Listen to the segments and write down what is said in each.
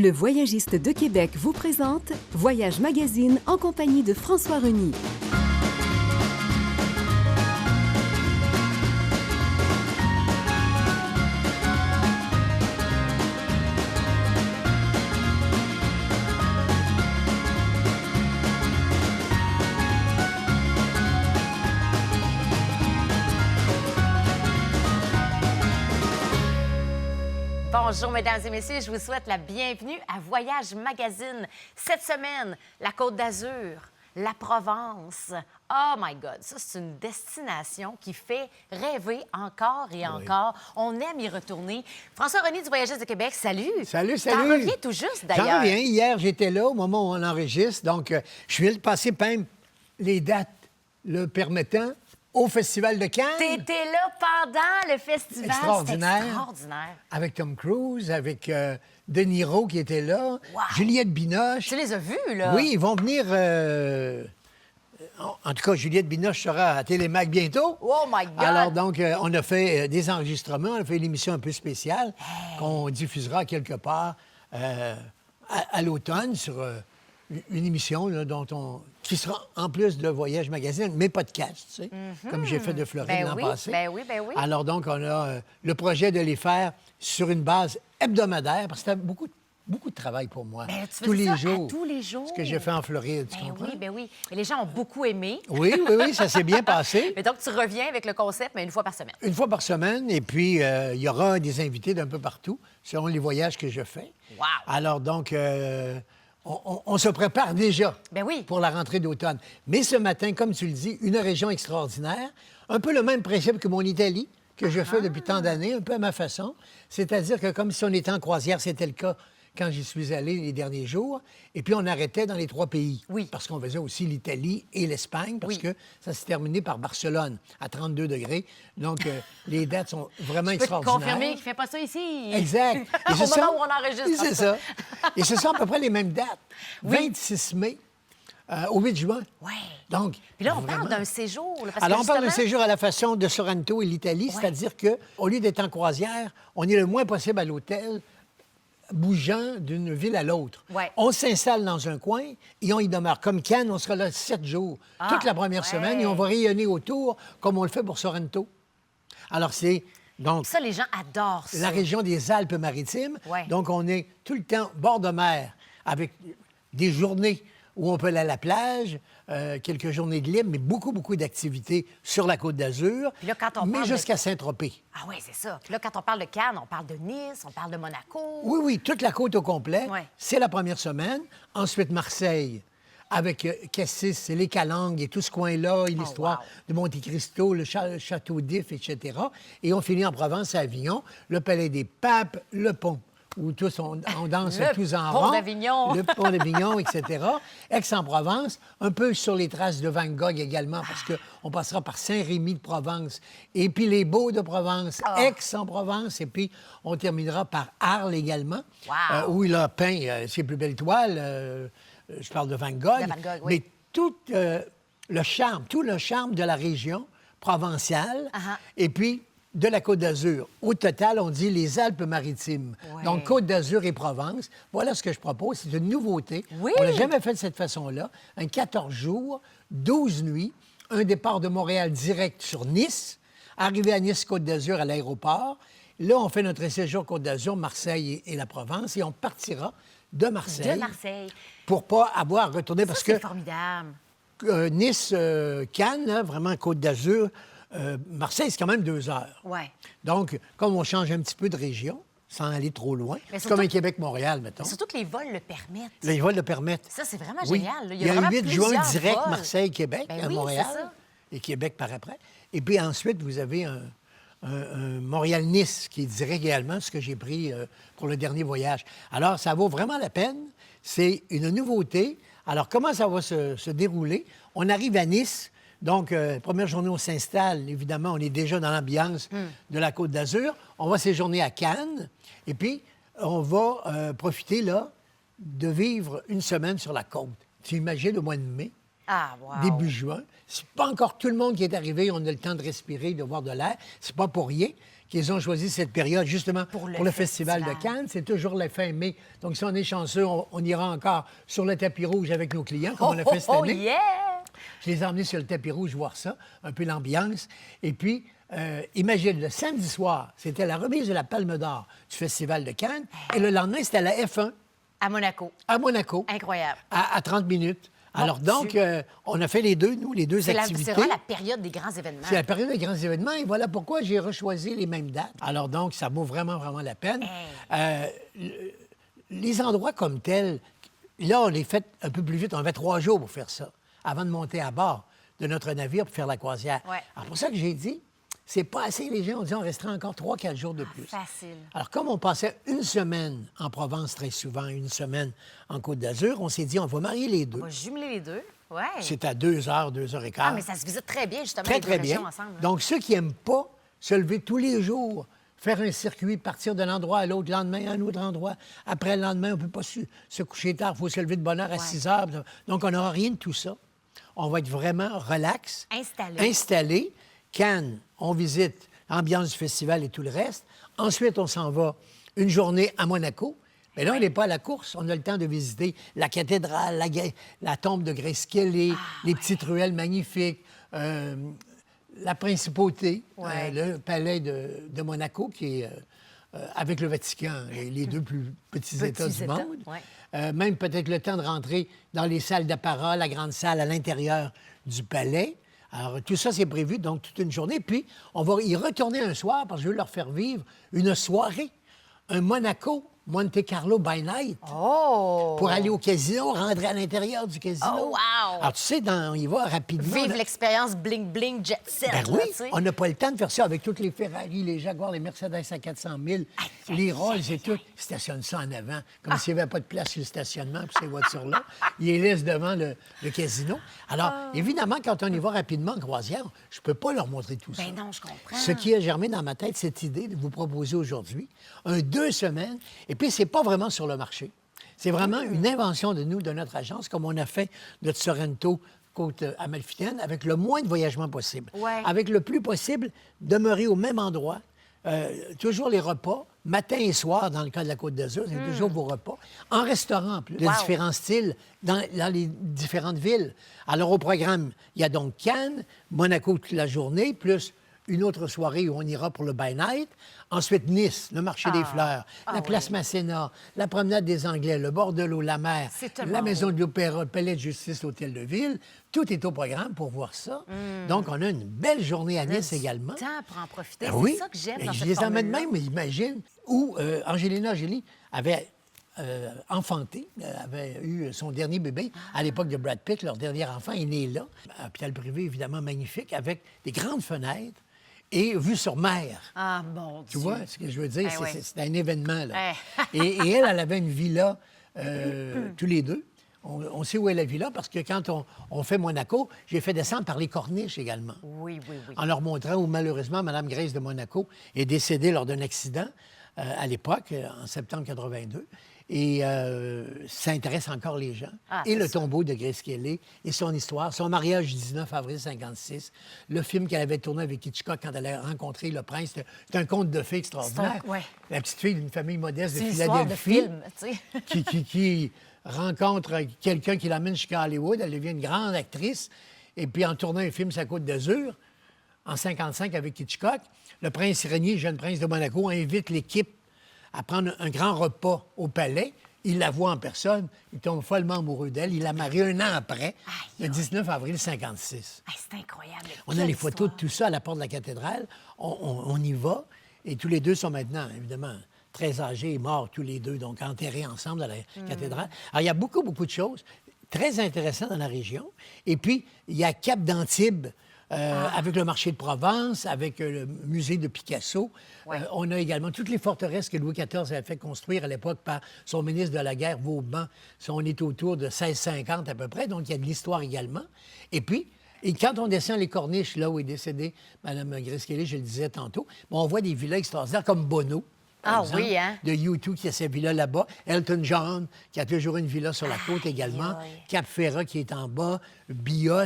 Le Voyagiste de Québec vous présente Voyage Magazine en compagnie de François Reny. Bonjour, mesdames et messieurs. Je vous souhaite la bienvenue à Voyage Magazine. Cette semaine, la Côte d'Azur, la Provence. Oh my God, ça, c'est une destination qui fait rêver encore et encore. On aime y retourner. François Reny du Voyagiste de Québec, salut. Salut. T'en reviens tout juste, d'ailleurs. J'en reviens. Hier, j'étais là au moment où on enregistre. Donc, je suis passer même les dates le permettant au Festival de Cannes. T'étais là pendant le festival. Extraordinaire. C'était extraordinaire. Avec Tom Cruise, avec De Niro qui était là, Wow. Juliette Binoche. Tu les as vus, là? Oui, ils vont venir... En tout cas, Juliette Binoche sera à Télémac bientôt. Oh my God! Alors, donc, on a fait des enregistrements, on a fait une émission un peu spéciale qu'on diffusera quelque part à l'automne sur une émission là, qui sera en plus de Voyage Magazine, mais podcast, tu sais, comme j'ai fait de Floride l'an passé. Ben oui. Alors, donc, on a le projet de les faire sur une base hebdomadaire, parce que c'était beaucoup de travail pour moi. Ben, tu tous faisais les ça jours. à tous les jours. Ce que j'ai fait en Floride, tu comprends? Oui. Et les gens ont beaucoup aimé. Oui, ça s'est bien passé. Mais donc, tu reviens avec le concept, mais une fois par semaine. Une fois par semaine, et puis il y aura des invités d'un peu partout, selon les voyages que je fais. Wow! Alors, donc, on se prépare déjà Ben oui. pour la rentrée d'automne. Mais ce matin, comme tu le dis, une région extraordinaire, un peu le même principe que mon Italie, que je fais depuis tant d'années, un peu à ma façon. C'est-à-dire que comme si on était en croisière, c'était le cas quand j'y suis allé les derniers jours. Et puis, on arrêtait dans les 3 pays. Oui. Parce qu'on faisait aussi l'Italie et l'Espagne, parce que ça s'est terminé par Barcelone, à 32 degrés. Donc, les dates sont vraiment Je peux te extraordinaires. confirmer qu'il ne fait pas ça ici. Exact. Au moment où on enregistre. C'est ça. Et ce sont à peu près les mêmes dates. Oui. 26 mai au 8 juin. Oui. Donc, Puis là, on vraiment. parle d'un séjour. Là, parce Alors, que on parle d'un justement- séjour à la façon de Sorrento et l'Italie, c'est-à-dire qu'au lieu d'être en croisière, on est le moins possible à l'hôtel, bougeant d'une ville à l'autre. Ouais. On s'installe dans un coin et on y demeure. Comme Cannes, on sera là 7 jours, toute la première semaine, et on va rayonner autour comme on le fait pour Sorrento. Alors, c'est donc Ça, les gens adorent ça. la région des Alpes-Maritimes. Ouais. Donc, on est tout le temps bord de mer avec des journées où on peut aller à la plage, quelques journées de libre, mais beaucoup d'activités sur la Côte d'Azur, Puis là, quand on mais parle de- jusqu'à Saint-Tropez. Ah oui, c'est ça. Puis là, quand on parle de Cannes, on parle de Nice, on parle de Monaco. Oui, toute la côte au complet. Ouais. C'est la première semaine. Ensuite, Marseille, avec Cassis et les Calanques et tout ce coin-là, et l'histoire wow. de Monte Cristo, le château d'If, etc. Et on finit en Provence, à Avignon, le Palais des Papes, le pont, où tous on danse Le tous en pont rond. d'Avignon. Le pont d'Avignon, etc. Aix-en-Provence, un peu sur les traces de Van Gogh également, parce qu'on passera par Saint-Rémy de Provence, et puis les Baux de Provence, Aix-en-Provence, et puis on terminera par Arles également, Wow. où il a peint ses plus belles toiles. Je parle de Van Gogh. De Van Gogh, oui. Mais tout le charme de la région provençale, et puis de la Côte d'Azur. Au total, on dit les Alpes-Maritimes. Ouais. Donc, Côte d'Azur et Provence. Voilà ce que je propose. C'est une nouveauté. Oui. On l'a jamais fait de cette façon-là. Un 14 jours, 12 nuits, un départ de Montréal direct sur Nice, arrivé à Nice, Côte d'Azur, à l'aéroport. Là, on fait notre séjour Côte d'Azur, Marseille et la Provence, et on partira de Marseille. De Marseille. Pour pas avoir à retourner, parce C'est que formidable. Nice, Cannes, là, vraiment Côte d'Azur, Marseille, c'est quand même 2 heures. Oui. Donc, comme on change un petit peu de région, sans aller trop loin, Mais c'est surtout- comme un Québec-Montréal, mettons. Surtout que les vols le permettent. Les vols le permettent. Ça, c'est vraiment Oui. génial. là. Il y a vraiment le 8 juin plusieurs direct vols. Marseille-Québec Ben à oui, Montréal. c'est ça. Et Québec par après. Et puis ensuite, vous avez un Montréal-Nice qui est direct également, ce que j'ai pris pour le dernier voyage. Alors, ça vaut vraiment la peine. C'est une nouveauté. Alors, comment ça va se dérouler? On arrive à Nice. Donc, première journée, on s'installe. Évidemment, on est déjà dans l'ambiance de la Côte d'Azur. On va séjourner à Cannes. Et puis, on va profiter, là, de vivre une semaine sur la côte. Tu imagines le mois de mai? Ah, wow. Début juin. C'est pas encore tout le monde qui est arrivé. On a le temps de respirer, de voir de l'air. C'est pas pour rien qu'ils ont choisi cette période justement Pour le Festival de festival. Cannes. C'est toujours la fin mai. Donc, si on est chanceux, on ira encore sur le tapis rouge avec nos clients, comme on a fait cette année. Yeah! Je les ai emmenés sur le tapis rouge voir ça, un peu l'ambiance. Et puis, imagine, le samedi soir, c'était la remise de la Palme d'Or du Festival de Cannes. Et le lendemain, c'était la F1 À Monaco. à Monaco, Incroyable. à 30 minutes. Alors, Mon donc, Dieu. on a fait les deux, nous, les deux C'est activités. vraiment la période des grands événements. C'est la période des grands événements et voilà pourquoi j'ai rechoisi les mêmes dates. Alors donc, ça vaut vraiment, vraiment la peine. Les endroits comme tels, là, on les fait un peu plus vite. On avait 3 jours pour faire ça, avant de monter à bord de notre navire pour faire la croisière. Ouais. Alors, pour ça que j'ai dit, c'est pas assez. Les gens ont dit on resterait encore 3-4 jours de plus. Facile. Alors, comme on passait une semaine en Provence très souvent, une semaine en Côte d'Azur, on s'est dit on va marier les deux. On va jumeler les deux. Ouais. C'est à 2 heures, 2 heures et quart. Ah, mais ça se visite très bien, justement, Très, les deux très régions bien. ensemble. hein. Donc, ceux qui n'aiment pas se lever tous les jours, faire un circuit, partir d'un endroit à l'autre, le lendemain à un autre endroit, après le lendemain, on ne peut pas se coucher tard, il faut se lever de bonne heure à 6 heures. Donc, on n'aura rien de tout ça. On va être vraiment relax. Installé. Cannes, on visite l'ambiance du festival et tout le reste. Ensuite, on s'en va une journée à Monaco. Mais là, on n'est pas à la course. On a le temps de visiter la cathédrale, la tombe de Grace Kelly, les petites ruelles magnifiques, la principauté, Ouais. le palais de Monaco, qui est avec le Vatican, les deux plus petits États du États, monde. ouais. Même peut-être le temps de rentrer dans les salles d'apparat, la grande salle à l'intérieur du palais. Alors, tout ça, c'est prévu, donc toute une journée. Puis, on va y retourner un soir parce que je veux leur faire vivre une soirée, un Monaco, Monte Carlo by night. Oh! Pour aller au casino, rentrer à l'intérieur du casino. Oh, wow! Alors, tu sais, on y va rapidement. Vive là. l'expérience bling-bling jet set. Ben là, oui, tu sais. on n'a pas le temps de faire ça avec toutes les Ferrari, les Jaguars, les Mercedes à 400 000, les Rolls et tout. Ils stationnent ça en avant, comme s'il n'y avait pas de place sur le stationnement pour ces voitures-là. Ils les laissent devant le casino. Alors, évidemment, quand on y va rapidement en croisière, je ne peux pas leur montrer tout ça. Ben non, je comprends. Ce qui a germé dans ma tête, cette idée de vous proposer aujourd'hui un 2 semaines. Et puis, c'est pas vraiment sur le marché. C'est vraiment une invention de nous, de notre agence, comme on a fait notre Sorrento côte amalfitaine, avec le moins de voyagement possible. Ouais. Avec le plus possible, demeurer au même endroit, toujours les repas, matin et soir, dans le cas de la Côte d'Azur, c'est toujours vos repas, en restaurant en plus, de Wow. différents styles, dans les différentes villes. Alors, au programme, il y a donc Cannes, Monaco toute la journée, plus une autre soirée où on ira pour le by night. Ensuite, Nice, le marché des fleurs, la place Masséna, la promenade des Anglais, le bord de l'eau, la mer, C'est tellement la maison beau. de l'Opéra, le palais de justice, l'hôtel de ville. Tout est au programme pour voir ça. Donc, on a une belle journée à Nice également. Temps pour en profiter. Ben C'est oui. ça que j'aime Et dans je cette les emmène formule-là. même, imagine, où Angelina Jolie avait enfanté, avait eu son dernier bébé à l'époque de Brad Pitt. Leur dernier enfant est né là. Un hôpital privé, évidemment, magnifique, avec des grandes fenêtres et vue sur mer. Ah, mon Dieu. Tu vois ce que je veux dire? Eh oui. C'est un événement, là. Eh. et elle avait une villa, tous les deux. On sait où est la villa parce que quand on fait Monaco, j'ai fait descendre par les corniches également. Oui, oui, oui. En leur montrant où, malheureusement, Mme Grace de Monaco est décédée lors d'un accident à l'époque, en septembre 82. Et ça intéresse encore les gens. Ah, et c'est le sûr. tombeau de Grace Kelly et son histoire, son mariage du 19 avril 56, le film qu'elle avait tourné avec Hitchcock quand elle a rencontré le prince. C'est un conte de fées extraordinaire. ouais. La petite fille d'une famille modeste de C'est une histoire de Philadelphie film, tu sais. qui rencontre quelqu'un qui l'amène jusqu'à Hollywood. Elle devient une grande actrice. Et puis, en tournant un film sur la Côte d'Azur, en 55 avec Hitchcock, le prince Régnier, jeune prince de Monaco, invite l'équipe à prendre un grand repas au palais. Il la voit en personne. Il tombe follement amoureux d'elle. Il la marie un an après, le 19 avril 56. Hey, c'est incroyable. On a les photos de tout ça à la porte de la cathédrale. On y va. Et tous les deux sont maintenant, évidemment, très âgés et morts tous les deux, donc enterrés ensemble dans la cathédrale. Alors, il y a beaucoup, beaucoup de choses très intéressantes dans la région. Et puis, il y a Cap d'Antibes, avec le marché de Provence, avec le musée de Picasso. Ouais. On a également toutes les forteresses que Louis XIV avait fait construire à l'époque par son ministre de la Guerre, Vauban. On est autour de 1650 à peu près, donc il y a de l'histoire également. Et puis, quand on descend les corniches, là où est décédée Mme Grace Kelly, je le disais tantôt, on voit des villas extraordinaires comme Bono. Par exemple, oui, hein? de U2 qui a sa villa là-bas. Elton John, qui a toujours une villa sur la côte également. aïe. Cap Ferrat qui est en bas. Biot.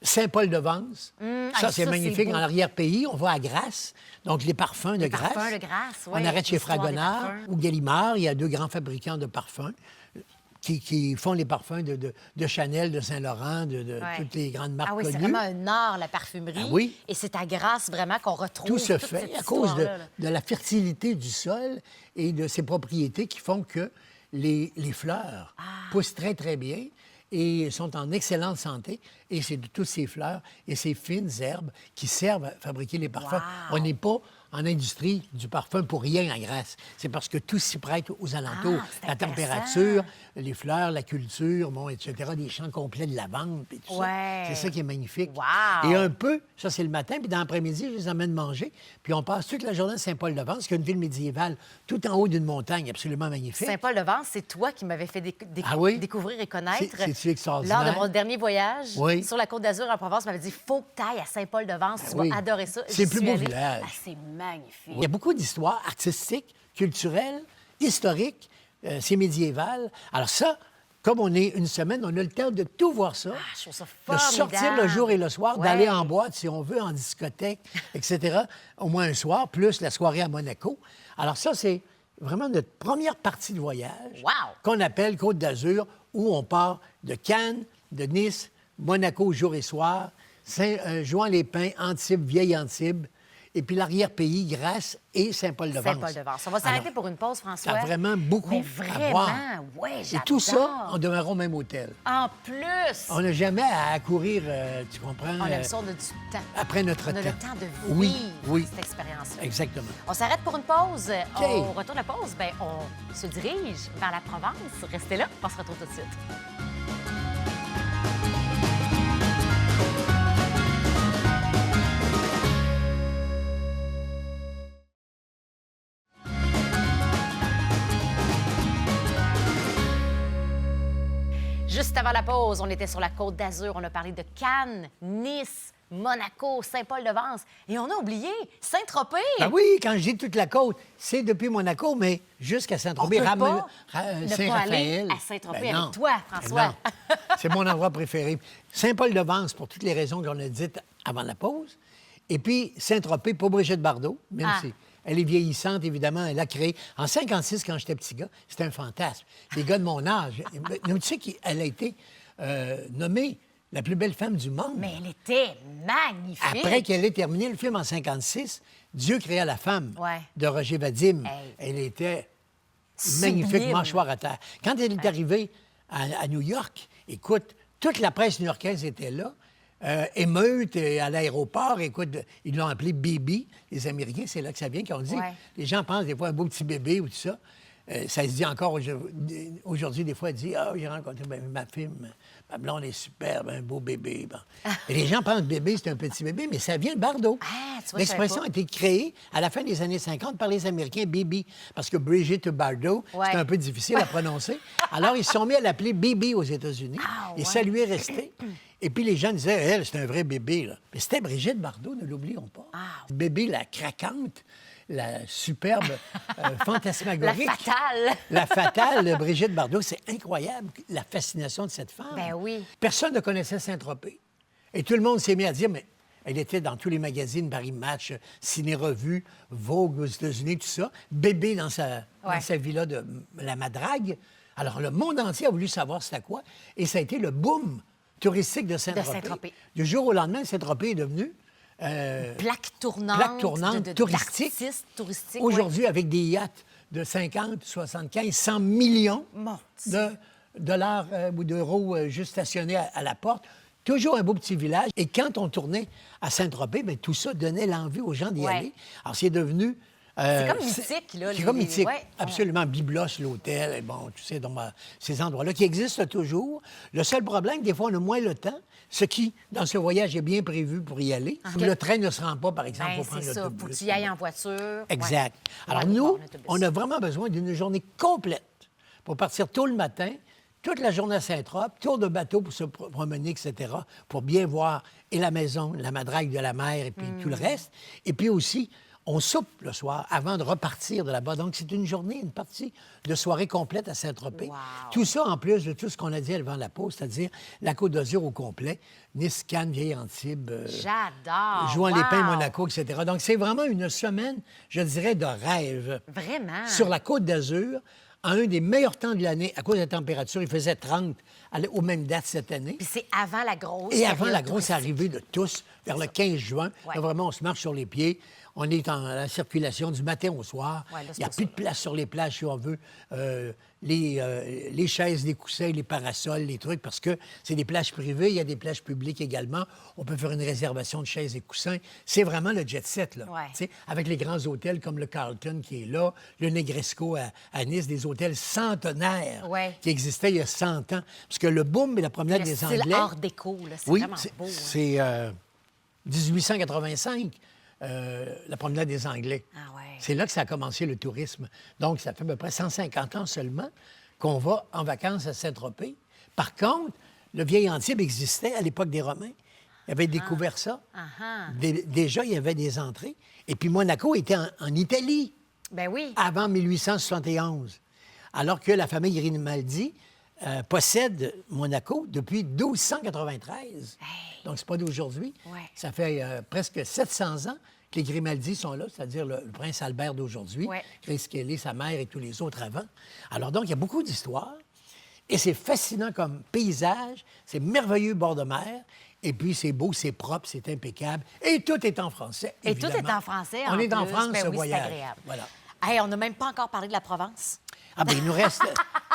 Saint-Paul-de-Vence. Ça, c'est ça, magnifique. c'est beau. En arrière-pays, on va à Grasse, donc les parfums de Grasse. Parfums de Grasse, oui. On arrête chez L'histoire des Fragonard parfums. ou Gallimard. Il y a 2 grands fabricants de parfums qui font les parfums de Chanel, de Saint-Laurent, de Ouais. toutes les grandes marques Ah oui, c'est connues. vraiment un art, la parfumerie. Ah oui. Et c'est à Grasse, vraiment, qu'on retrouve Tout se toute fait cette à cause de, histoire-là, là. de la fertilité du sol et de ses propriétés qui font que les fleurs poussent très, très bien et sont en excellente santé. Et c'est de toutes ces fleurs et ces fines herbes qui servent à fabriquer les parfums. Wow. On n'est pas en industrie du parfum pour rien à Grasse. C'est parce que tout s'y prête aux alentours. c'est La intéressant. température, les fleurs, la culture, bon, etc., des champs complets de lavande et tout Ouais. ça. C'est ça qui est magnifique. Wow. Et un peu, ça c'est le matin, puis dans l'après-midi, je les emmène manger. Puis on passe toute la journée à Saint-Paul-de-Vence, qui est une ville médiévale, tout en haut d'une montagne absolument magnifique. Saint-Paul-de-Vence, c'est toi qui m'avais fait Ah oui? découvrir et connaître. C'est-tu extraordinaire? Lors de mon dernier voyage Oui. sur la Côte d'Azur en Provence, tu m'avais dit faut que tu ailles à Saint-Paul-de-Vence, tu oui. vas adorer ça. C'est le J'y plus suis beau allée. village. Ah, c'est magnifique. Il y a beaucoup d'histoires artistiques, culturelles, historiques. C'est médiéval. Alors ça, comme on est une semaine, on a le temps de tout voir ça. Ah, je trouve ça De formidable. sortir le jour et le soir, Ouais. d'aller en boîte, si on veut, en discothèque, etc., au moins un soir, plus la soirée à Monaco. Alors ça, c'est vraiment notre première partie de voyage Wow! qu'on appelle Côte d'Azur, où on part de Cannes, de Nice, Monaco jour et soir, Juan-les-Pins, Antibes, Vieille-Antibes, et puis l'arrière-pays, Grasse et Saint-Paul-de-Vence. Saint-Paul-de-Vence. On va s'arrêter Alors, pour une pause, François. ça a vraiment beaucoup Mais à voir. vraiment, oui, Et j'adore. tout ça, on demeure au même hôtel. En plus, On n'a jamais à courir, tu comprends? on aime ça, on a du temps. Après notre On a temps. le temps de Oui, vivre oui. cette expérience-là. Exactement. On s'arrête pour une pause. OK. Au retour de la pause, ben, on se dirige vers la Provence. Restez là, on se retrouve tout de suite. Juste avant la pause, on était sur la Côte d'Azur. On a parlé de Cannes, Nice, Monaco, Saint-Paul-de-Vence. Et on a oublié Saint-Tropez. Ah oui, quand je dis toute la côte, c'est depuis Monaco, mais jusqu'à On Saint-Tropez, peut pas ne pas aller Saint-Raphaël. à Saint-Tropez Ben non. avec toi, Ben François. non. C'est mon endroit préféré. Saint-Paul-de-Vence, pour toutes les raisons qu'on a dites avant la pause. Et puis Saint-Tropez, pour Brigitte Bardot, même Ah. si elle est vieillissante, évidemment, elle a créé. En 56, quand j'étais petit gars, c'était un fantasme. Les gars de mon âge. Tu sais qu'elle a été nommée la plus belle femme du monde. Mais elle était magnifique. Après qu'elle ait terminé le film en 56, Dieu créa la femme Ouais. de Roger Vadim. Hey. Elle était Sublime. magnifique, mâchoire à terre. Quand elle est arrivée à New York, écoute, toute la presse new-yorkaise était là. Émeute à l'aéroport, écoute, ils l'ont appelé Baby. Les Américains, c'est là que ça vient, qu'on dit. Ouais. Les gens pensent des fois un beau petit bébé ou tout ça. Ça se dit encore aujourd'hui, des fois, elle dit « Ah, j'ai rencontré ma fille, ma blonde est superbe, un beau bébé. Bon. » Et les gens pensent que bébé, c'est un petit bébé, mais ça vient de Bardot. Ah, tu vois, je L'expression savais a été créée à la fin des années 50 par les Américains, Bibi, parce que Brigitte Bardot, Ouais. c'était un peu difficile à prononcer. Alors, ils se sont mis à l'appeler Bibi aux États-Unis. Ah, Et ouais. ça lui est resté. Et puis, les gens disaient, elle, c'est un vrai bébé. Là. Mais c'était Brigitte Bardot, ne l'oublions pas. Ah. Bébé, la craquante, la superbe, La fantasmagorique. fatale. La fatale Brigitte Bardot. C'est incroyable, la fascination de cette femme. Ben oui. Personne ne connaissait Saint-Tropez. Et tout le monde s'est mis à dire, mais elle était dans tous les magazines, Paris Match, Ciné Revue, Vogue aux États-Unis, tout ça. Bébé dans sa villa de la Madrague. Alors, le monde entier a voulu savoir c'était quoi. Et ça a été le boom touristique de Saint-Tropez. Saint-Tropez. Du jour au lendemain, Saint-Tropez est devenu Plaque tournante. plaque tournante touristique. d'artistes touristiques. Aujourd'hui, avec des yachts de 50, 75, 100 millions Mon de dollars ou d'euros juste stationnés à la porte. Toujours un beau petit village. Et quand on tournait à Saint-Tropez, bien, tout ça donnait l'envie aux gens d'y Ouais. aller. Alors, c'est devenu... C'est comme mythique, là. C'est comme mythique, ouais. absolument. Byblos, l'hôtel, et bon, tu sais, donc, ces endroits-là qui existent toujours. Le seul problème, des fois, on a moins le temps, ce qui, dans ce voyage, est bien prévu pour y aller. OK. Le train ne se rend pas, par exemple, Ben, pour prendre c'est ça. Faut l'autobus. que tu y ailles en voiture. Exact. Ouais. Alors, Ouais, nous, bon, l'autobus. on a vraiment besoin d'une journée complète pour partir tôt le matin, toute la journée à Saint-Trope, tour de bateau pour se promener, etc., pour bien voir et la maison, la madrague de la mer et puis tout le reste. Et puis aussi, On soupe le soir avant de repartir de là-bas. Donc, c'est une journée, une partie de soirée complète à Saint-Tropez. Wow. Tout ça en plus de tout ce qu'on a dit avant la pause, c'est-à-dire la Côte d'Azur au complet, Nice, Cannes, Vieille-Antibes, J'adore! Jouan-les-Pins, Wow! Monaco, etc. Donc, c'est vraiment une semaine, je dirais, de rêve. Vraiment? Sur la Côte d'Azur, à un des meilleurs temps de l'année, à cause de la température, il faisait 30 aux mêmes dates cette année. Puis c'est avant la grosse Et avant période la grosse touristique. arrivée de tous, vers le 15 juin, Ouais. là, vraiment, on se marche sur les pieds. On est en la circulation du matin au soir. Ouais, là, c'est Il n'y a pas plus ça, de place sur les plages, si on veut. Les chaises, les coussins, les parasols, les trucs, parce que c'est des plages privées, il y a des plages publiques également. On peut faire une réservation de chaises et coussins. C'est vraiment le jet-set, là. Ouais. Tu sais, avec les grands hôtels comme le Carlton qui est là, le Negresco à Nice, des hôtels centenaires Ouais. qui existaient il y a 100 ans. Parce que le boom et la promenade Le des style Anglais... art déco, là, c'est Oui, vraiment beau. Hein. c'est 1885, la promenade des Anglais. Ah ouais. C'est là que ça a commencé le tourisme. Donc, ça fait à peu près 150 ans seulement qu'on va en vacances à Saint-Tropez. Par contre, le vieil Antibes existait à l'époque des Romains. Ils avaient découvert ça. Ah. Déjà, il y avait des entrées. Et puis Monaco était en Italie Ben oui. avant 1871, alors que la famille Grimaldi possède Monaco depuis 1293. Donc, c'est pas d'aujourd'hui. Ouais. Ça fait presque 700 ans que les Grimaldi sont là, c'est-à-dire le prince Albert d'aujourd'hui, Ouais. Grace Kelly, sa mère et tous les autres avant. Alors, donc, il y a beaucoup d'histoires. Et c'est fascinant comme paysage. C'est merveilleux bord de mer. Et puis, c'est beau, c'est propre, c'est impeccable. Et tout est en français, Et tout évidemment. est en français, On est en plus. France, Ben ce oui, voyage. c'est agréable. Voilà. Hey, on n'a même pas encore parlé de la Provence. Ah bien, il nous reste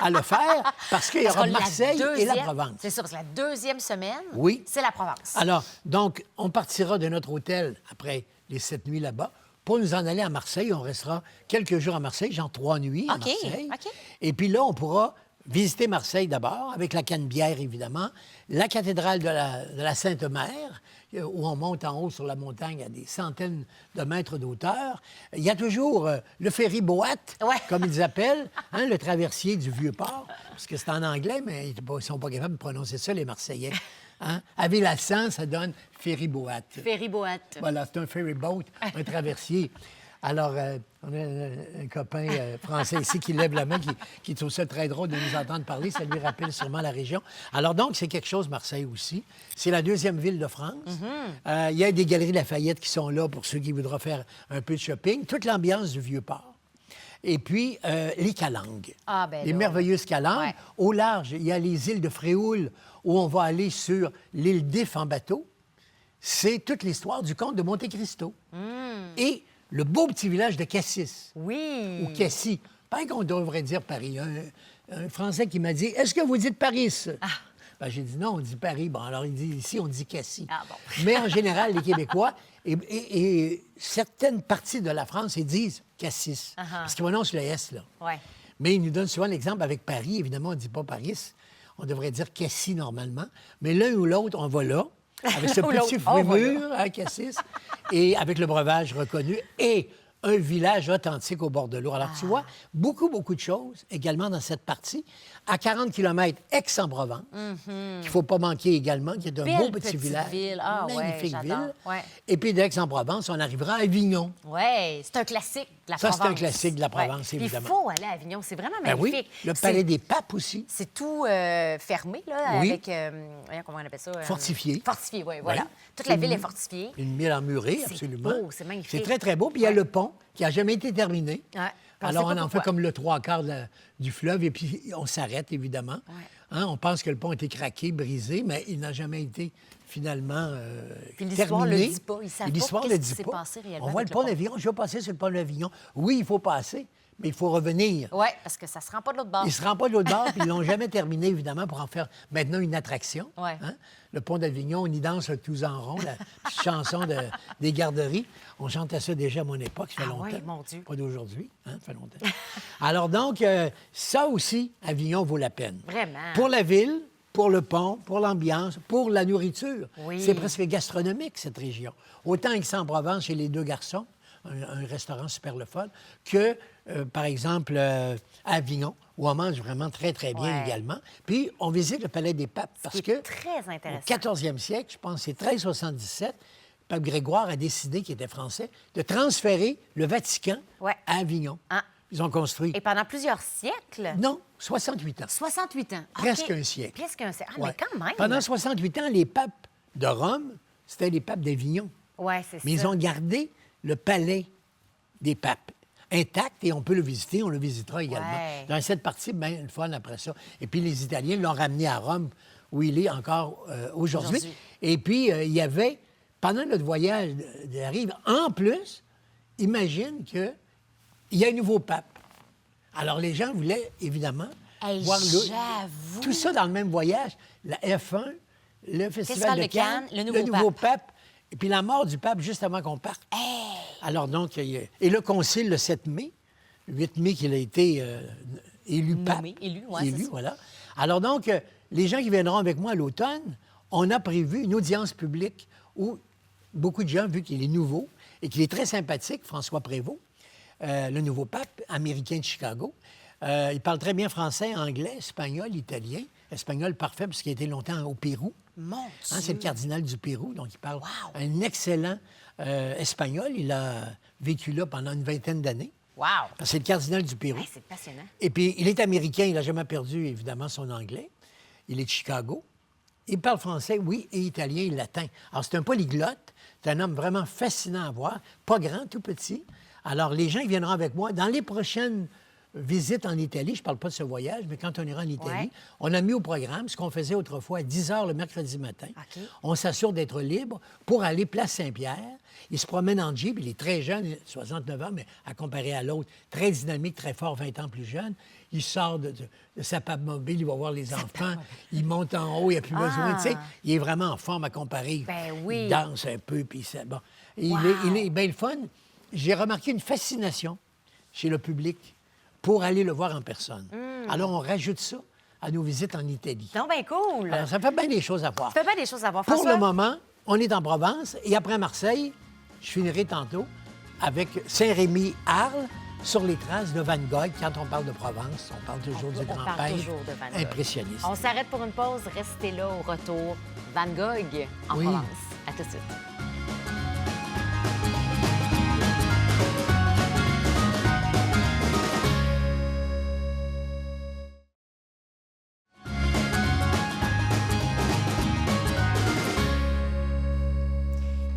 à le faire parce qu'il y Parce aura que Marseille et la deuxième- Provence. C'est ça, parce que la deuxième semaine, Oui. c'est la Provence. Alors, donc, on partira de notre hôtel après les 7 nuits là-bas pour nous en aller à Marseille. On restera quelques jours à Marseille, genre 3 nuits à OK, Marseille. OK. Et puis là, on pourra visiter Marseille d'abord, avec la Canebière, évidemment, la cathédrale de la Sainte-Mère, où on monte en haut sur la montagne à des centaines de mètres d'auteur. Il y a toujours le ferry Boat, Ouais. comme ils appellent, hein, le traversier du Vieux-Port, parce que c'est en anglais, mais ils ne sont pas capables de prononcer ça, les Marseillais. Hein? À Ville-à-Cent, ça donne ferry Boat. Ferry Boat. Voilà, c'est un ferry boat, un traversier. Alors, on a un copain français ici qui lève la main, qui trouve ça très drôle de nous entendre parler. Ça lui rappelle sûrement la région. Alors, donc, c'est quelque chose, Marseille aussi. C'est la deuxième ville de France. Il y a des galeries Lafayette qui sont là pour ceux qui voudraient faire un peu de shopping. Toute l'ambiance du Vieux-Port. Et puis, les calanques. Ah, ben les là. merveilleuses calanques. Ouais. Au large, il y a les îles de Fréoul, où on va aller sur l'île d'If en bateau. C'est toute l'histoire du comte de Monte Cristo. Et le beau petit village de Cassis, Oui. ou Cassis. Pas qu'on devrait dire Paris. Un Français qui m'a dit « Est-ce que vous dites Paris? » Ben, j'ai dit « Non, on dit Paris. » Bon, alors il dit « Ici, on dit Cassis. Ah bon. Mais en général, les Québécois et certaines parties de la France, ils disent Cassis. Parce qu'ils prononcent le S, là. Ouais. Mais ils nous donnent souvent l'exemple avec Paris. Évidemment, on ne dit pas Paris. On devrait dire Cassis normalement. Mais l'un ou l'autre, on va là, avec ce Ou petit l'autre, fruit on va mûr, hein, Cassis, et avec le breuvage reconnu, et un village authentique au bord de l'eau. Alors, tu vois, beaucoup de choses également dans cette partie. À 40 km, Aix-en-Provence, qu'il ne faut pas manquer également, qui est un Belle beau petit petite village. ville. Ah ouais, magnifique j'adore. ville. Ouais. Et puis d'Aix-en-Provence, on arrivera à Avignon. Oui, c'est un classique de la Ça, Provence. c'est un classique de la Provence, Puis évidemment. il faut aller à Avignon, c'est vraiment Ben oui, magnifique. le C'est- palais des papes aussi. C'est tout fermé, là, Oui. avec... voyons comment on appelle ça? Fortifié. Fortifié, oui, voilà. Oui. Toute la ville est fortifiée. Une ville emmurée, C'est absolument. beau, c'est magnifique. C'est très, très beau. Puis il y a le pont qui n'a jamais été terminé. Ouais. Puis Alors, sait on pas en fait pourquoi. comme le trois quarts du fleuve et puis on s'arrête, évidemment. Ouais. Hein, on pense que le pont a été craqué, brisé, mais il n'a jamais été finalement Puis l'histoire terminé. le dit pas. Ils savent Et pas l'histoire qu'est-ce le qui dit s'est pas. passé réellement On voit le avec pont le pont. d'Avignon. Je vais passer sur le pont d'Avignon. Oui, il faut passer, mais il faut revenir. Oui, parce que ça se rend pas de l'autre bord. Ils ne se rendent pas de l'autre bord, puis ils l'ont jamais terminé, évidemment, pour en faire maintenant une attraction. Ouais. Hein? Le pont d'Avignon, on y danse tous en rond, la petite chanson des garderies. On chantait ça déjà à mon époque, ça fait Ah longtemps. ouais, mon Dieu. Pas d'aujourd'hui, hein, ça fait longtemps. Alors donc, ça aussi, Avignon vaut la peine. Vraiment. Pour la ville, pour le pont, pour l'ambiance, pour la nourriture. Oui. C'est presque gastronomique, cette région. Autant Aix-en-Provence chez les deux garçons, un restaurant super le fun, que, par exemple, à Avignon, où on mange vraiment très, très bien Ouais. également. Puis, on visite le Palais des Papes parce C'est que très au intéressant. 14e siècle, je pense que c'est 1377, pape Grégoire a décidé, qui était français, de transférer le Vatican Ouais. à Avignon. Ah. Ils ont construit... Et pendant plusieurs siècles? Non, 68 ans. 68 ans. Presque OK. un siècle. Presque un siècle. Ah, Ouais. mais quand même. Pendant 68 ans, les papes de Rome, c'était les papes d'Avignon. Oui, c'est Mais ça. ils ont gardé le palais des papes intact et on peut le visiter, on le visitera également. Ouais. Dans cette partie, bien, le fun après ça. Et puis les Italiens l'ont ramené à Rome, où il est encore aujourd'hui. Aujourd'hui. Et puis, il y avait, pendant notre voyage de la rive, en plus, imagine qu'il y a un nouveau pape. Alors les gens voulaient, évidemment, Hey, voir j'avoue. tout ça dans le même voyage. La F1, le Festival de Cannes, le nouveau pape. Et puis la mort du pape juste avant qu'on parte. Alors donc, et le concile le 7 mai, 8 mai qu'il a été élu pape. Nommé, élu, ouais, c'est ça. Voilà. Alors donc, les gens qui viendront avec moi à l'automne, on a prévu une audience publique où beaucoup de gens, vu qu'il est nouveau et qu'il est très sympathique, François Prévost, le nouveau pape américain de Chicago, il parle très bien français, anglais, espagnol, italien. Espagnol parfait parce qu'il a été longtemps au Pérou. Mon Dieu. C'est le cardinal du Pérou, donc il parle Wow. un excellent espagnol. Il a vécu là pendant une vingtaine d'années. Wow. C'est le cardinal du Pérou. Hey, c'est passionnant. Et puis, il est américain, il n'a jamais perdu, évidemment, son anglais. Il est de Chicago. Il parle français, oui, et italien et latin. Alors, c'est un polyglotte. C'est un homme vraiment fascinant à voir. Pas grand, tout petit. Alors, les gens qui viendront avec moi, dans les prochaines visites en Italie, je ne parle pas de ce voyage, mais quand on ira en Italie, Ouais. on a mis au programme ce qu'on faisait autrefois à 10 h le mercredi matin. OK. On s'assure d'être libre pour aller place Saint-Pierre. Il se promène en Jeep. Il est très jeune, 69 ans, mais à comparer à l'autre, très dynamique, très fort, 20 ans plus jeune. Il sort de sa pape mobile, il va voir les enfants. Il monte en haut, il n'a plus besoin. Tu sais, il est vraiment en forme à comparer. Ben oui. Il danse un peu, puis ça... Bon. Il Wow. est bien le fun. J'ai remarqué une fascination chez le public pour aller le voir en personne. Alors, on rajoute ça à nos visites en Italie. Non, bien cool. Alors, ça fait bien des choses à voir. Ça fait bien des choses à voir. Pour François? le moment, on est en Provence et après Marseille, je finirai tantôt avec Saint-Rémy-Arles sur les traces de Van Gogh. Quand on parle de Provence, on parle toujours du On grand parle peintre toujours de Van Gogh. impressionniste. On s'arrête pour une pause. Restez là au retour. Van Gogh en Oui. Provence. À tout de suite.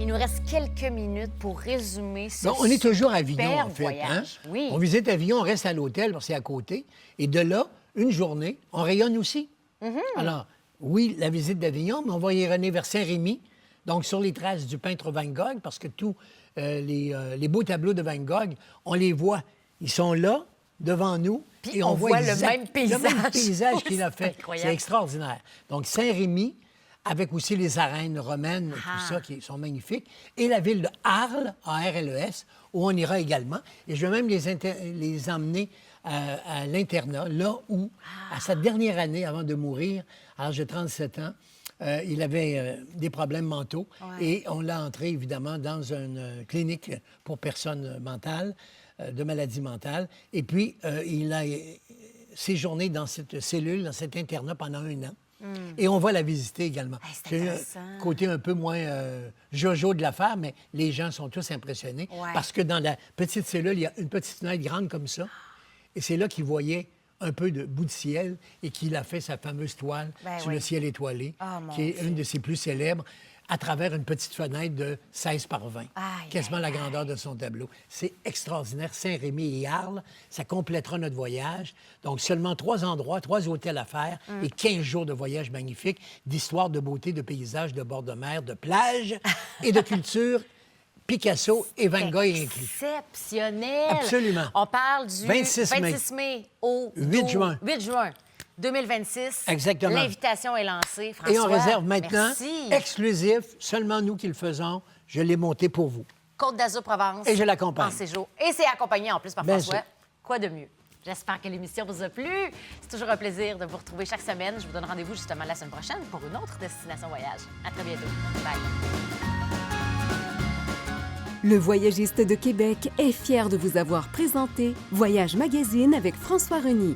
Il nous reste quelques minutes pour résumer ce Donc, on est toujours à Avignon, superbe en fait. Hein? voyage. Oui. On visite Avignon, on reste à l'hôtel parce que c'est à côté. Et de là, une journée, on rayonne aussi. Mm-hmm. Alors, oui, la visite d'Avignon, mais on va y runner vers Saint-Rémy, donc sur les traces du peintre Van Gogh, parce que tous les beaux tableaux de Van Gogh, on les voit. Ils sont là, devant nous. Puis et on voit le exact- même paysage. Le même paysage qu'il a C'est fait. incroyable. C'est extraordinaire. Donc, Saint-Rémy, avec aussi les arènes romaines, Ah. tout ça, qui sont magnifiques. Et la ville de Arles, A-R-L-E-S, où on ira également. Et je vais même les emmener à l'internat, là où, à sa dernière année avant de mourir, à l'âge de 37 ans, il avait des problèmes mentaux. Ouais. Et on l'a entré, évidemment, dans une clinique pour personnes mentales, de maladies mentales. Et puis, il a séjourné dans cette cellule, dans cet internat pendant 1 an. Et on va la visiter également. Hey, c'est C'est intéressant. un côté un peu moins jojo de l'affaire, mais les gens sont tous impressionnés. Ouais. Parce que dans la petite cellule, il y a une petite fenêtre grande comme ça. Et c'est là qu'il voyait un peu de bout de ciel et qu'il a fait sa fameuse toile Ben sur oui. le ciel étoilé, Ah, mon qui est Dieu. une de ses plus célèbres, à travers une petite fenêtre de 16 par 20. Aïe, Quasiment aïe, la grandeur de son tableau. C'est extraordinaire. Saint-Rémy et Arles, ça complétera notre voyage. Donc, seulement 3 endroits, 3 hôtels à faire et 15 jours de voyage magnifique, d'histoire, de beauté, de paysages, de bord de mer, de plage et de culture. Picasso et Van Gogh inclus. Exceptionnel. Absolument. On parle du 26 mai au 8 juin. 8 juin 2026. Exactement. L'invitation est lancée, François. Et on réserve maintenant, Merci. exclusif, seulement nous qui le faisons. Je l'ai monté pour vous. Côte d'Azur Provence. Et je l'accompagne. En séjour. Et c'est accompagné en plus par Bien François. sûr. Quoi de mieux? J'espère que l'émission vous a plu. C'est toujours un plaisir de vous retrouver chaque semaine. Je vous donne rendez-vous justement la semaine prochaine pour une autre destination voyage. À très bientôt. Bye. Le Voyagiste de Québec est fier de vous avoir présenté Voyage Magazine avec François Reny.